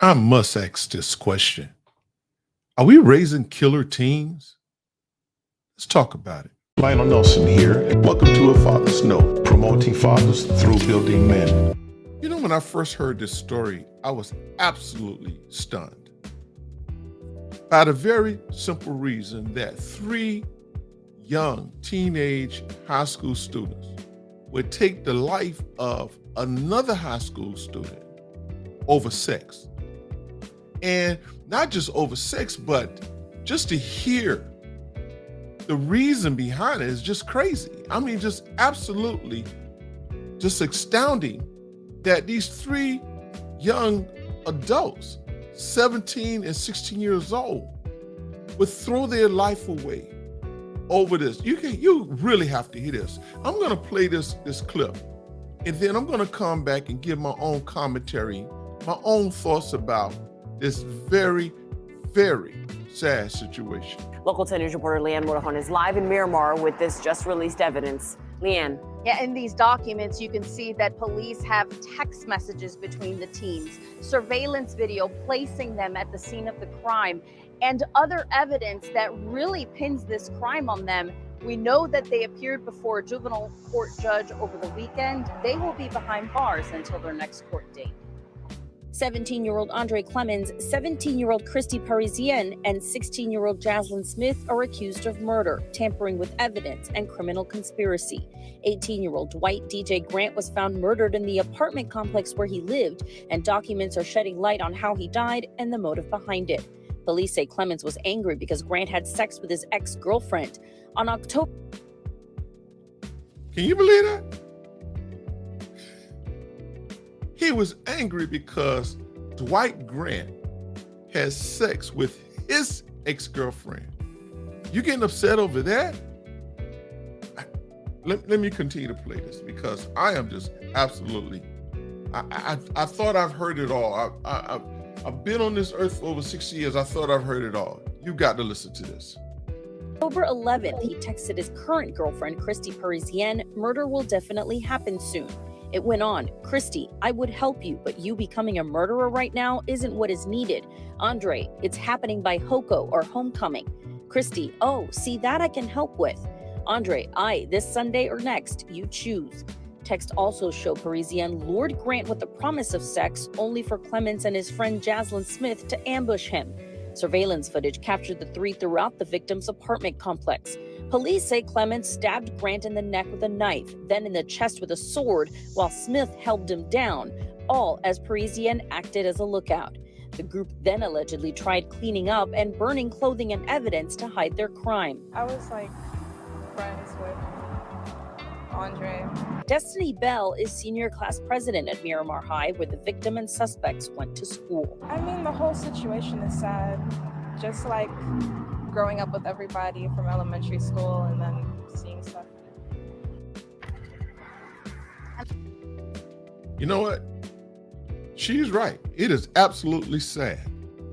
I must ask this question. Are we raising killer teens? Let's talk about it. Lionel Nelson here, and welcome to A Father's Note, promoting fathers through building men. You know, when I first heard this story, I was absolutely stunned. By the very simple reason that three young teenage high school students would take the life of another high school student over sex. And not just over sex, but just to hear the reason behind it is just crazy. I mean, just absolutely just astounding that these three young adults, 17 and 16 years old, would throw their life away over this. You really have to hear this. I'm gonna play this clip, and then I'm gonna come back and give my own commentary, my own thoughts about this very, very sad situation. Local 10 News reporter Leanne Modajon is live in Miramar with this just released evidence. Leanne. Yeah, in these documents, you can see that police have text messages between the teens, surveillance video placing them at the scene of the crime, and other evidence that really pins this crime on them. We know that they appeared before a juvenile court judge over the weekend. They will be behind bars until their next court date. 17-year-old Andre Clemens, 17-year-old Christy Parisienne, and 16-year-old Jaslyn Smith are accused of murder, tampering with evidence, and criminal conspiracy. 18-year-old Dwight DJ Grant was found murdered in the apartment complex where he lived, and documents are shedding light on how he died and the motive behind it. Police say Clemens was angry because Grant had sex with his ex-girlfriend. On October... Can you believe that? He was angry because Dwight Grant had sex with his ex-girlfriend. You getting upset over that? Let me continue to play this because I am just absolutely, I thought I've heard it all. I've been on this earth for over 6 years. I thought I've heard it all. You got to listen to this. October 11th, he texted his current girlfriend, Christy Parisienne, "Murder will definitely happen soon." It went on, "Christy, I would help you, but you becoming a murderer right now isn't what is needed. Andre, it's happening by HOCO or homecoming." Christy, "Oh, see, that I can help with." Andre, "This Sunday or next, you choose." Text also show Parisienne lured Grant with the promise of sex, only for Clemens and his friend Jaslyn Smith to ambush him. Surveillance footage captured the three throughout the victim's apartment complex. Police say Clemens stabbed Grant in the neck with a knife, then in the chest with a sword, while Smith held him down, all as Parisienne acted as a lookout. The group then allegedly tried cleaning up and burning clothing and evidence to hide their crime. I was friends with Andre. Destiny Bell is senior class president at Miramar High, where the victim and suspects went to school. I mean, the whole situation is sad. Just like growing up with everybody from elementary school and then seeing stuff. You know what? She's right. It is absolutely sad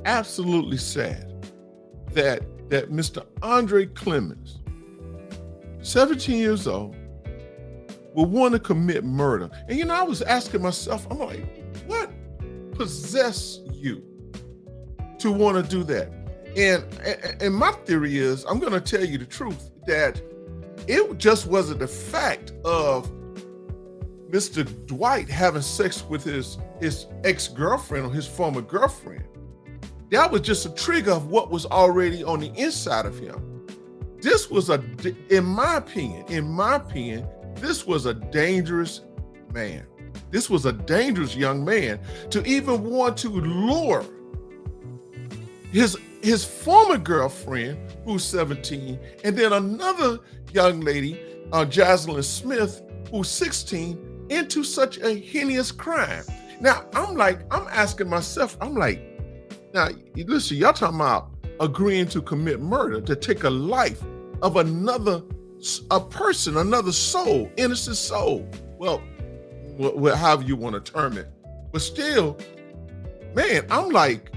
that Mr. Andre Clemens, 17 years old, will want to commit murder. And you know, I was asking myself, I'm like, what possessed you to want to do that? And my theory is, I'm going to tell you the truth, that it just wasn't the fact of Mr. Dwight having sex with his ex-girlfriend or his former girlfriend. That was just a trigger of what was already on the inside of him. This was in my opinion, this was a dangerous man. This was a dangerous young man to even want to lure his former girlfriend, who's 17, and then another young lady, Jaslyn Smith, who's 16, into such a heinous crime. Now, I'm asking myself, now, listen, y'all talking about agreeing to commit murder, to take a life of a person, another soul, innocent soul. Well, however you want to term it. But still, man, I'm like,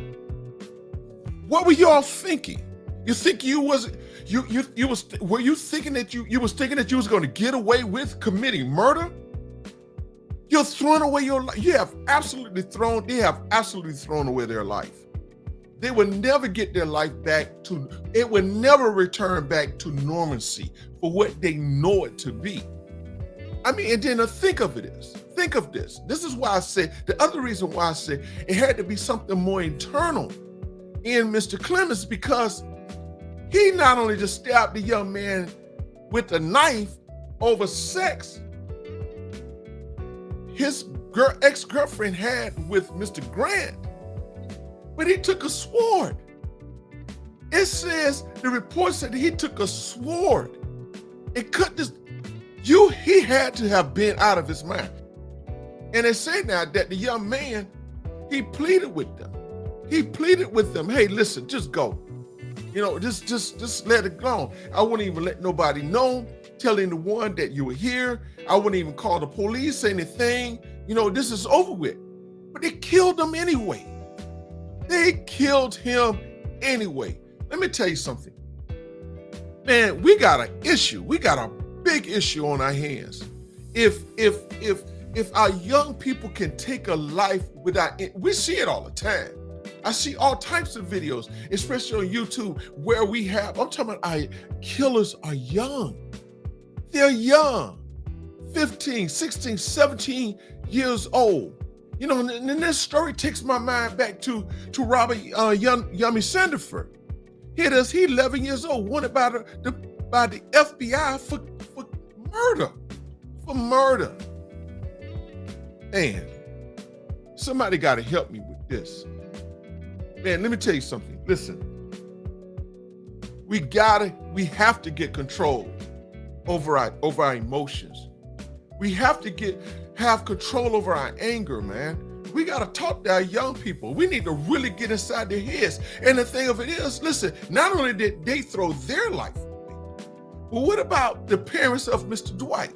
what were y'all thinking? You think were you thinking that you was going to get away with committing murder? You're throwing away your life. They have absolutely thrown away their life. They will never get their life back it will never return back to normalcy for what they know it to be. I mean, and then think of this. This is why I said, the other reason why I said it had to be something more internal in Mr. Clemens, because he not only just stabbed the young man with a knife over sex his ex-girlfriend had with Mr. Grant, but he took a sword. It says, the report said that he took a sword and cut this. He had to have been out of his mind. And they say now that the young man, he pleaded with them. Hey, listen, just go. Just let it go. I wouldn't even let nobody know, tell anyone that you were here. I wouldn't even call the police, say anything. This is over with. But they killed him anyway. Let me tell you something. Man, we got an issue. We got a big issue on our hands. If our young people can take a life without, we see it all the time. I see all types of videos, especially on YouTube, where I'm talking about our killers are young. They're young, 15, 16, 17 years old. And this story takes my mind back to Robert Yummy Sandiford. Here it is, he's 11 years old, wanted by the FBI for murder. Man, somebody got to help me with this. Man, let me tell you something. Listen, we have to get control over our emotions. We have to have control over our anger, man. We got to talk to our young people. We need to really get inside their heads. And the thing of it is, listen, not only did they throw their life away, but what about the parents of Mr. Dwight?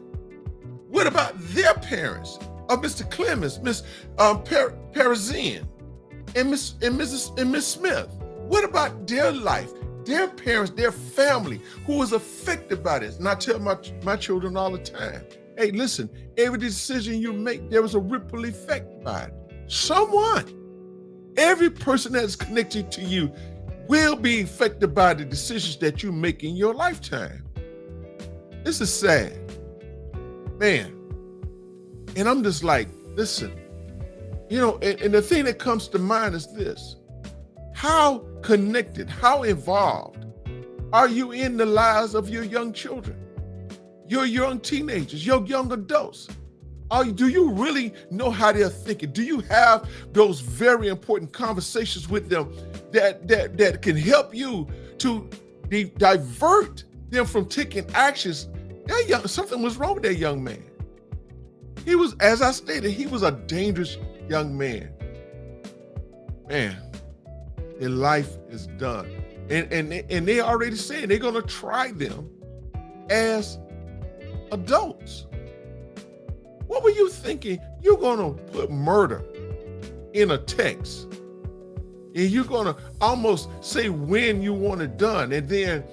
What about their parents of Mr. Clemens, Miss Parisian, and Miss Smith? What about their life, their parents, their family, who was affected by this? And I tell my children all the time, hey, listen, every decision you make, there was a ripple effect by it. Every person that is connected to you will be affected by the decisions that you make in your lifetime. This is sad, man. And I'm just like, listen, and the thing that comes to mind is this: how connected, how involved are you in the lives of your young children, your young teenagers, your young adults? Do you really know how they're thinking? Do you have those very important conversations with them that can help you to divert them from taking actions? Something was wrong with that young man. He was, as I stated, he was a dangerous young man. Man, their life is done. And they already said they're gonna try them as adults. What were you thinking? You're gonna put murder in a text, and you're gonna almost say when you want it done, and then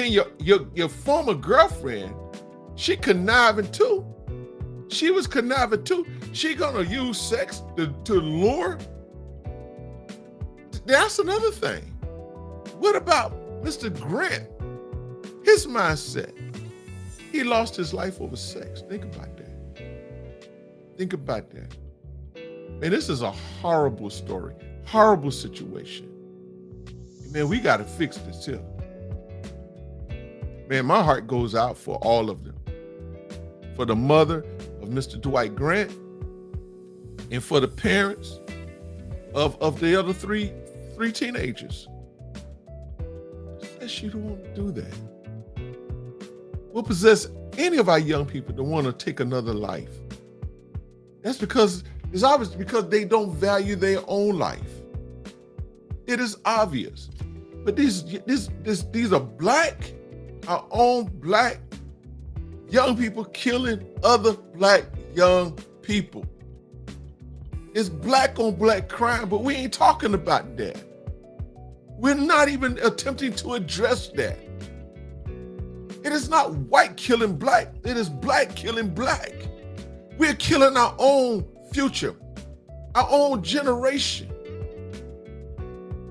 your former girlfriend, she conniving too. She was conniving too. She gonna use sex to lure. That's another thing. What about Mr. Grant? His mindset. He lost his life over sex. Think about that. Man, this is a horrible story, horrible situation. Man, we got to fix this here. Man, my heart goes out for all of them. For the mother of Mr. Dwight Grant, and for the parents of the other three teenagers. Says you don't want to do that. What possess any of our young people to want to take another life? That's because it's obvious, because they don't value their own life. It is obvious. But these are our own black young people killing other black young people. It's black on black crime, but we ain't talking about that. We're not even attempting to address that. It is not white killing black, it is black killing black. We're killing our own future, our own generation.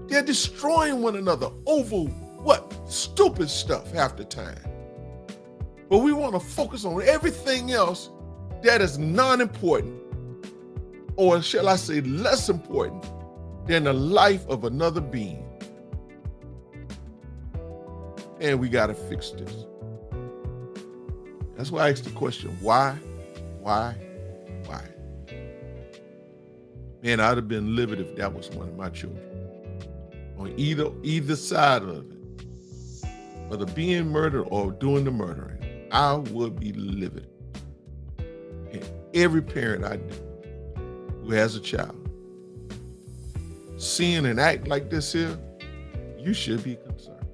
They're destroying one another over what? Stupid stuff half the time. But we want to focus on everything else that is non-important, or shall I say less important than the life of another being. And we got to fix this. That's why I asked the question, why? Man, I'd have been livid if that was one of my children. On either side of it, whether being murdered or doing the murdering, I would be livid. And every parent I know who has a child, seeing and act like this here, you should be concerned.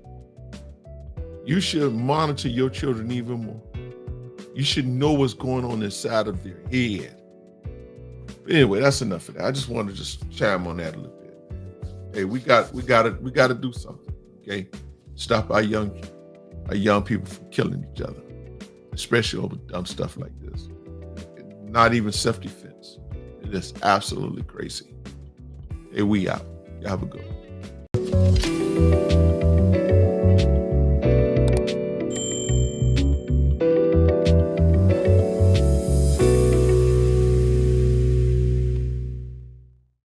You should monitor your children even more. You should know what's going on inside of their head. But anyway, that's enough of that. I just wanted to just chime on that a little bit. Hey, we got to do something. Okay, stop our young people from killing each other, especially over dumb stuff like this. Not even self-defense. It is absolutely crazy. Hey, we out. Y'all have a good one.